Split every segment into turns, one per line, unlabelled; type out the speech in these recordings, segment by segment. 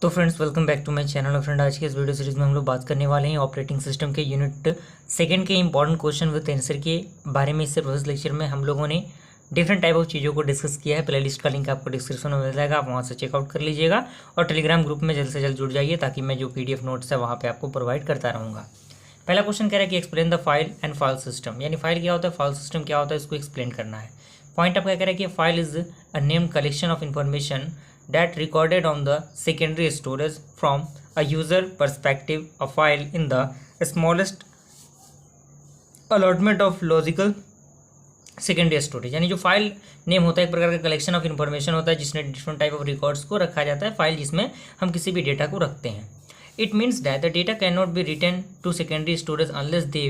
तो friends welcome back to my channel. और friend आज के इस वीडियो सीरीज में हम लोग बात करने वाले हैं ऑपरेटिंग सिस्टम के यूनिट सेकंड के इंपॉर्टेंट क्वेश्चन विद आंसर के बारे में। इससे प्रोसेस लेक्चर में हम लोगों ने डिफरेंट टाइप ऑफ चीज़ों को डिस्कस किया है। प्लेलिस्ट का लिंक आपको डिस्क्रिप्शन में मिल जाएगा, आप वहाँ से चेकआउट कर लीजिएगा और टेलीग्राम ग्रुप में जल्द से जल्द जुड़ जाइए ताकि मैं जो PDF नोट्स है वहाँ पर आपको प्रोवाइड करता रहूँगा। पहला क्वेश्चन कह रहा है कि explain the file and file system, यानी फाइल क्या होता है, फाइल सिस्टम क्या होता है, इसको एक्सप्लेन करना है। पॉइंट आपका कह रहा है कि file is a named collection of information that recorded on the secondary storage from a user perspective. A file in the smallest allotment of logical secondary storage, यानी जो फाइल नेम होता है एक प्रकार का कलेक्शन ऑफ इन्फॉर्मेशन होता है जिसमें डिफरेंट टाइप ऑफ रिकॉर्ड्स को रखा जाता है। फाइल जिसमें हम किसी भी डेटा को रखते हैं। It means that the data can not be return to secondary storage unless they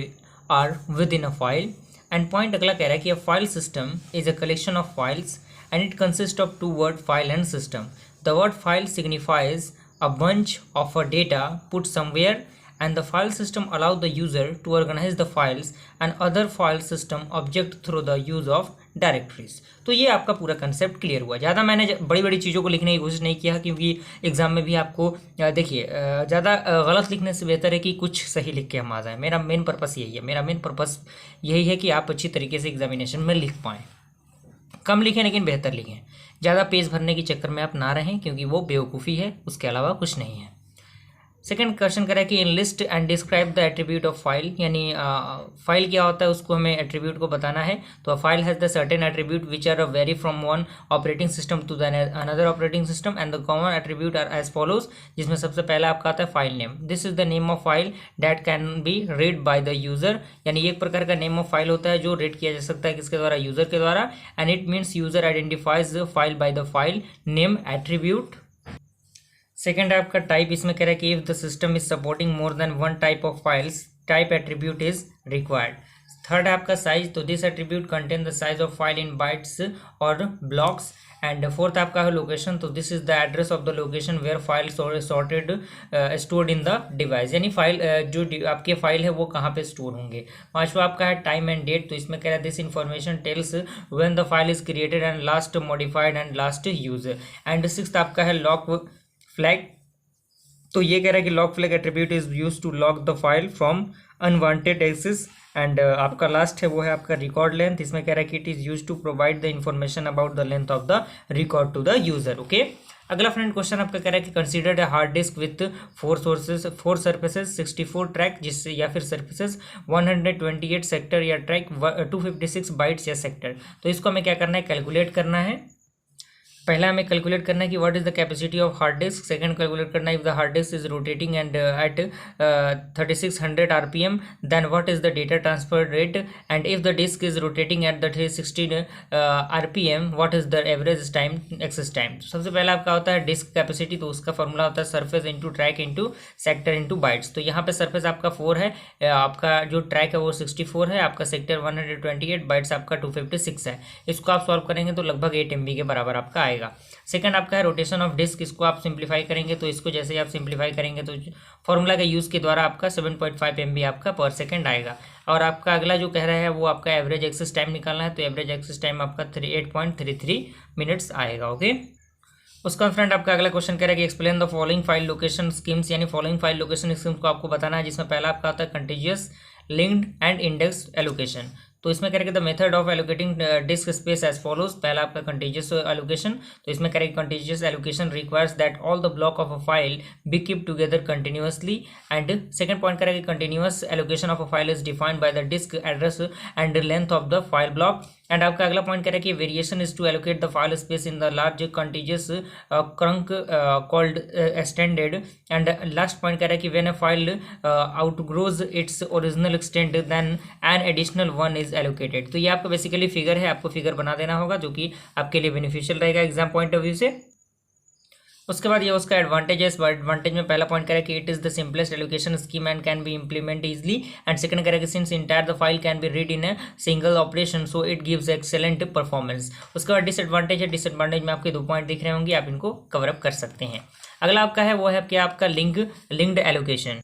are within a file. And point अगला कह रहा है कि a file system is a collection of files and it consists of two words, file and system. The word file signifies a bunch of a data put somewhere, and the file system allows the user to organize the files and other file system object through the use of directories. तो ये आपका पूरा concept clear हुआ। ज़्यादा मैंने बड़ी बड़ी चीज़ों को लिखने की कोशिश नहीं किया क्योंकि एग्जाम में भी आपको देखिए ज़्यादा गलत लिखने से बेहतर है कि कुछ सही लिख के हम आ जाएँ। मेरा मेन पर्पस यही है, मेरा मेन पर्पस यही है कि आप अच्छी तरीके से एग्जामिनेशन में लिख पाएँ। कम लिखें लेकिन बेहतर लिखें, ज़्यादा पेज भरने के चक्कर में आप ना रहें क्योंकि वो बेवकूफ़ी है, उसके अलावा कुछ नहीं है। सेकंड क्वेश्चन करा कि in list and describe the attribute of file, यानी फाइल क्या होता है उसको हमें एट्रीब्यूट को बताना है। तो a file has the certain attribute which are vary from one operating system to the another operating system and the common attribute are as follows, जिसमें सबसे पहला आपका आता है file name. This is the name of file that can be read by the user, यानी एक प्रकार का नेम ऑफ फाइल होता है जो रीड किया जा सकता है किसके द्वारा, यूजर के द्वारा। And it means user identifies the file by the file name attribute. Second आपका टाइप, इसमें कह रहा है कि if the system is supporting more than one type of files type attribute is required. Third आपका size, तो this attribute contain the size of file in bytes और blocks. And fourth आपका है लोकेशन, तो this is the address of the location where file sorted stored in the device, यानी file जो आपके file है वो कहाँ पे स्टोर होंगे। पांचवा आपका है टाइम एंड डेट, तो इसमें कह रहा है this information tells when the file is created and last modified and last use. And sixth आपका है लॉक फ्लैग, तो ये कह रहा है कि lock flag attribute is use to lock the file from unwanted access. And आपका last है वो है आपका रिकॉर्ड लेंथ, इसमें कह रहा है कि it is use to provide the information about the length of the record to the user. Okay, अगला फ्रेंड क्वेश्चन आपका कह रहा है कि consider a hard disk with 4 surfaces 64 track जिससे या फिर सरफेसेस 128 सेक्टर या ट्रैक 256 बाइट्स या सेक्टर। तो इसको हमें क्या करना है, कैलकुलेट करना है। पहला हमें कैलकुलेट करना है कि what is the capacity of hard disk. Second calculate करना है if the hard disk is rotating and at 3600 RPM then what is the data transfer rate. And if the disk is rotating at the 360 RPM what is the average time access time. सबसे पहला आपका होता है disc capacity, तो उसका formula होता है surface into track into sector into bytes. तो यहाँ पे सरफेस आपका 4 है, आपका जो ट्रैक है वो 64 है, आपका सेक्टर 128, बाइट्स आपका 256 है। इसको आप सॉल्व करेंगे तो लगभग 8 MB के बराबर आपका आएगा। सेकंड आपका है रोटेशन ऑफ डिस्क, इसको आप सिंप्लीफाई करेंगे तो इसको जैसे ही आप सिंप्लीफाई करेंगे तो फॉर्मूला के यूज के द्वारा आपका 7.5 MB आपका पर सेकंड आएगा। और आपका अगला जो कह रहा है वो आपका एवरेज एक्सेस टाइम निकालना है, तो एवरेज एक्सेस टाइम आपका 8.33 मिनट्स आएगा। ओके, उसका फ्रेंड आपका अगला क्वेश्चन कह रहा है कि explain the following file location schemes, यानी फॉलोइंग फाइल लोकेशन स्कीम्स को आपको बताना है, जिसमें पहला आपका आता है contiguous linked and index allocation. तो इसमें करेंगे the method of allocating disk space as follows. पहला आपका कंटीजियस एलोकेशन, तो इसमें करेंगे contiguous allocation requires that all the block of a file be keep together continuously. And second point करेंगे continuous allocation of a file is defined by the disk address and length of the file block. And आपका अगला point करें कि variation is to allocate the file space in the large contiguous chunk called extended. And last point कह रहा है कि when a file outgrows its original extend then an additional one is allocated. तो ये आपका basically figure है, आपको figure बना देना होगा जो कि आपके लिए बेनिफिशियल रहेगा एग्जाम पॉइंट ऑफ व्यू से। उसके बाद ये उसका एडवांटेज है। इस एडवांटेज में पहला पॉइंट करें कि it is the simplest allocation scheme and can be implement easily. And second करें कि since entire the file can be read in a single operation so it gives excellent performance. उसके बाद disadvantage है, disadvantage में आपके 2 point दिख रहे होंगे, आप इनको कवर अप कर सकते हैं। अगला आपका है वो है क्या आपका लिंक्ड एलोकेशन।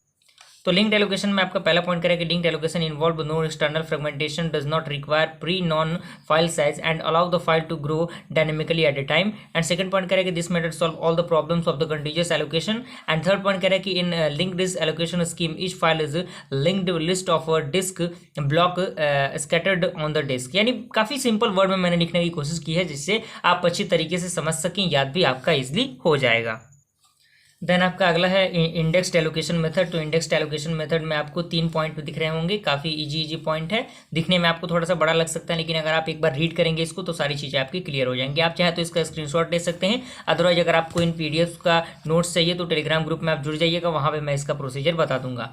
तो लिंक्ड एलोकेशन में आपका पहला पॉइंट करेगा कि linked allocation involve no external fragmentation, does not require pre known file size and allow the file to grow dynamically at a time. And second point करेगा कि this method solve all the problems of the continuous allocation. And third point करेगा कि in linked list allocation scheme each file is linked list of disk block scattered on the disk. यानी काफ़ी simple word में मैंने लिखने की कोशिश की है जिससे आप अच्छी तरीके से समझ सकें, याद भी आपका ईजिली हो जाएगा। देन आपका अगला है इंडेक्स्ड एलोकेशन मेथड। तो इंडेक्स्ड एलोकेशन मेथड में आपको 3 पॉइंट दिख रहे होंगे, काफ़ी इजी पॉइंट है। दिखने में आपको थोड़ा सा बड़ा लग सकता है, लेकिन अगर आप एक बार रीड करेंगे इसको तो सारी चीज़ें आपकी क्लियर हो जाएंगी। आप चाहे तो इसका स्क्रीनशॉट ले सकते हैं, अदरवाइज अगर आपको इन PDF का नोट्स चाहिए तो टेलीग्राम ग्रुप में आप जुड़ जाइएगा, वहाँ पर मैं इसका प्रोसीजर बता दूंगा।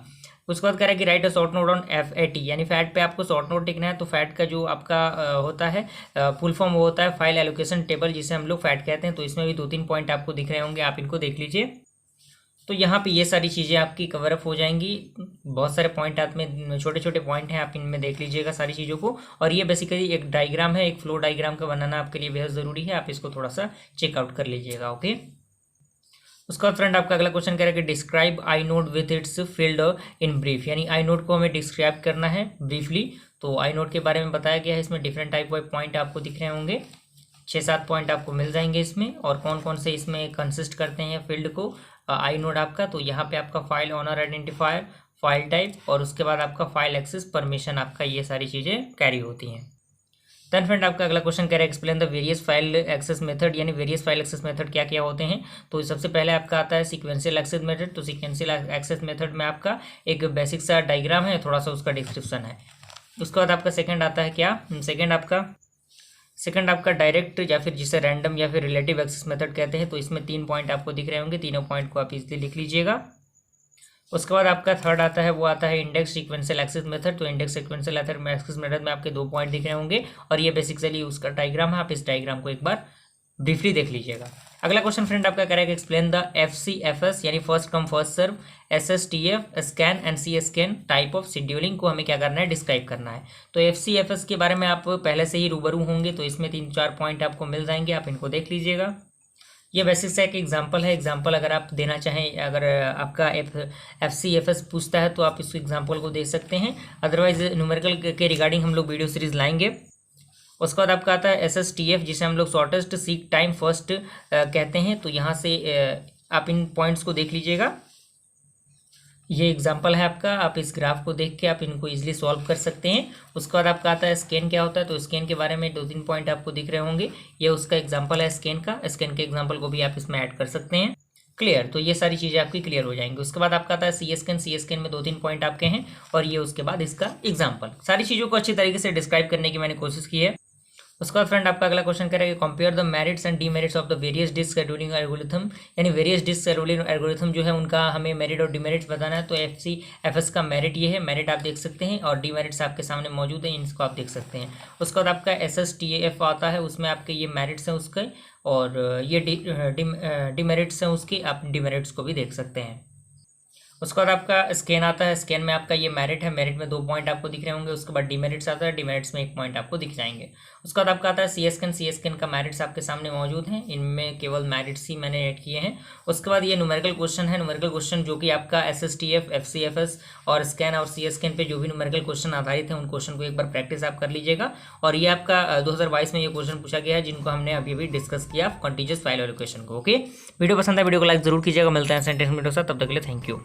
उसके बाद कह रहा है कि right a short note on FAT, यानी फैट पे आपको शॉर्ट नोट लिखना है। तो फैट का जो आपका होता है फुल फॉर्म वो होता है फाइल एलोकेशन टेबल, जिसे हम लोग फैट कहते हैं। तो इसमें भी 2-3 पॉइंट आपको दिख रहे होंगे, आप इनको देख लीजिए। तो यहाँ पे ये सारी चीज़ें आपकी कवर अप हो जाएंगी। बहुत सारे पॉइंट आप में छोटे छोटे पॉइंट हैं, आप इनमें देख लीजिएगा सारी चीज़ों को। और ये बेसिकली एक डायग्राम है, एक फ्लो डायग्राम का बनाना आपके लिए बेहद ज़रूरी है, आप इसको थोड़ा सा चेकआउट कर लीजिएगा। ओके, उसके बाद फ्रेंड आपका अगला क्वेश्चन कह रहा है कि describe I node with its field in brief, यानी आई नोड को हमें डिस्क्राइब करना है ब्रीफली। तो आई नोड के बारे में बताया गया है, इसमें डिफरेंट टाइप ऑफ पॉइंट आपको दिख रहे होंगे, 6-7 पॉइंट आपको मिल जाएंगे इसमें। और कौन कौन से इसमें कंसिस्ट करते हैं फील्ड को आई नोड आपका। तो यहाँ पे आपका file owner identifier, file type और उसके बाद आपका फाइल एक्सेस परमिशन, आपका ये सारी चीज़ें कैरी होती हैं। देन फ्रेंड आपका अगला क्वेश्चन कह रहा है explain the various file access method, यानी वेरियस फाइल एक्सेस मेथड क्या क्या होते हैं। तो सबसे पहले आपका आता है सीक्वेंशियल एक्सेस मेथड। तो सीक्वेंशियल एक्सेस मेथड में आपका एक बेसिक सा डायग्राम है, थोड़ा सा उसका डिस्क्रिप्शन है। उसके बाद आपका सेकंड आता है क्या, सेकंड आपका डायरेक्ट या फिर जिसे रैंडम या फिर रिलेटिव एक्सेस मेथड कहते हैं। तो इसमें 3 पॉइंट आपको दिख रहे होंगे, तीनों पॉइंट को आप इजीली लिख लीजिएगा। उसके बाद आपका थर्ड आता है, वो आता है इंडेक्स सीक्वेंशियल एक्सेस मेथड। तो इंडेक्स सीक्वेंशियल एक्सेस मेथड में आपके 2 पॉइंट दिख रहे होंगे और ये बेसिकली उसका डायग्राम है, आप इस डायग्राम को एक बार ब्रीफली देख लीजिएगा। अगला क्वेश्चन फ्रेंड आपका करेगा एक्सप्लेन द FCFS, यानी first come first serve, SSTF scan and C scan type of scheduling को हमें क्या करना है, डिस्क्राइब करना है। तो FCFS के बारे में आप पहले से ही रूबरू होंगे, तो इसमें 3-4 पॉइंट आपको मिल जाएंगे, आप इनको देख लीजिएगा। ये बेसिक से एक एग्जाम्पल है, एग्जाम्पल अगर आप देना चाहें, अगर आपका FCFS पूछता है तो आप इस एग्जाम्पल को दे सकते हैं, अदरवाइज न्यूमेरिकल के रिगार्डिंग हम लोग वीडियो सीरीज लाएंगे। उसके बाद आपका आता है SSTF, जिसे हम लोग शॉर्टेस्ट सीक टाइम फर्स्ट कहते हैं। तो यहाँ से आप इन पॉइंट्स को देख लीजिएगा, ये एग्जाम्पल है आपका, आप इस ग्राफ को देख के आप इनको इजीली सॉल्व कर सकते हैं। उसके बाद आपका आता है स्कैन क्या होता है। तो स्कैन के बारे में 2-3 पॉइंट आपको दिख रहे होंगे, ये उसका एग्जाम्पल है स्कैन का, स्कैन के एग्जाम्पल को भी आप इसमें ऐड कर सकते हैं। क्लियर, तो ये सारी चीज़ें आपकी क्लियर हो जाएंगी। उसके बाद आपका आता है C स्कैन में 2-3 पॉइंट आपके हैं और ये उसके बाद इसका एग्जाम्पल। सारी चीज़ों को अच्छी तरीके से डिस्क्राइब करने की मैंने कोशिश की है। उसके बाद फ्रेंड आपका अगला क्वेश्चन करेगा compare the merits and demerits of the various disk scheduling algorithm, यानी वेरियस डिस्क शेड्यूलिंग एल्गोरिथम जो है उनका हमें मेरिट और डीमेरिट्स बताना है। तो FCFS का मेरिट ये है, मेरिट आप देख सकते हैं और डीमेरिट्स आपके सामने मौजूद है, इनको आप देख सकते हैं। उसके बाद आपका SSTF आता है, उसमें आपके ये मेरिट्स हैं उसके और ये डीमेरिट्स हैं उसकी, आप डीमेरिट्स को भी देख सकते हैं। उसके बाद आपका स्कैन आता है, स्कैन में आपका ये मेरिट है, मेरिट में 2 पॉइंट आपको दिख रहे होंगे। उसके बाद डीमेरिट्स आता है, डीमेरिट्स में 1 पॉइंट आपको दिख जाएंगे। उसके बाद आपका आता है C स्कैन का मेरिट्स आपके सामने मौजूद हैं, इनमें केवल मेरिट्स ही मैंने ऐड किए हैं। उसके बाद ये न्यूमेरिकल क्वेश्चन है, न्यूमेरिकल क्वेश्चन जो कि आपका SSTF, FCFS और स्कैन और C स्कैन पे जो भी न्यूमेरिकल क्वेश्चन आधारित हैं उन क्वेश्चन को एक बार प्रैक्टिस आप कर लीजिएगा। और ये आपका 2022 में ये क्वेश्चन पूछा गया है, जिनको हमने अभी डिस्कस किया कंटीन्यूअस फाइल एलोकेशन को। ओके, वीडियो पसंद है वीडियो को लाइक जरूर कीजिएगा, मिलते हैं सेंटेंस वीडियो के साथ, तब तक के लिए थैंक यू।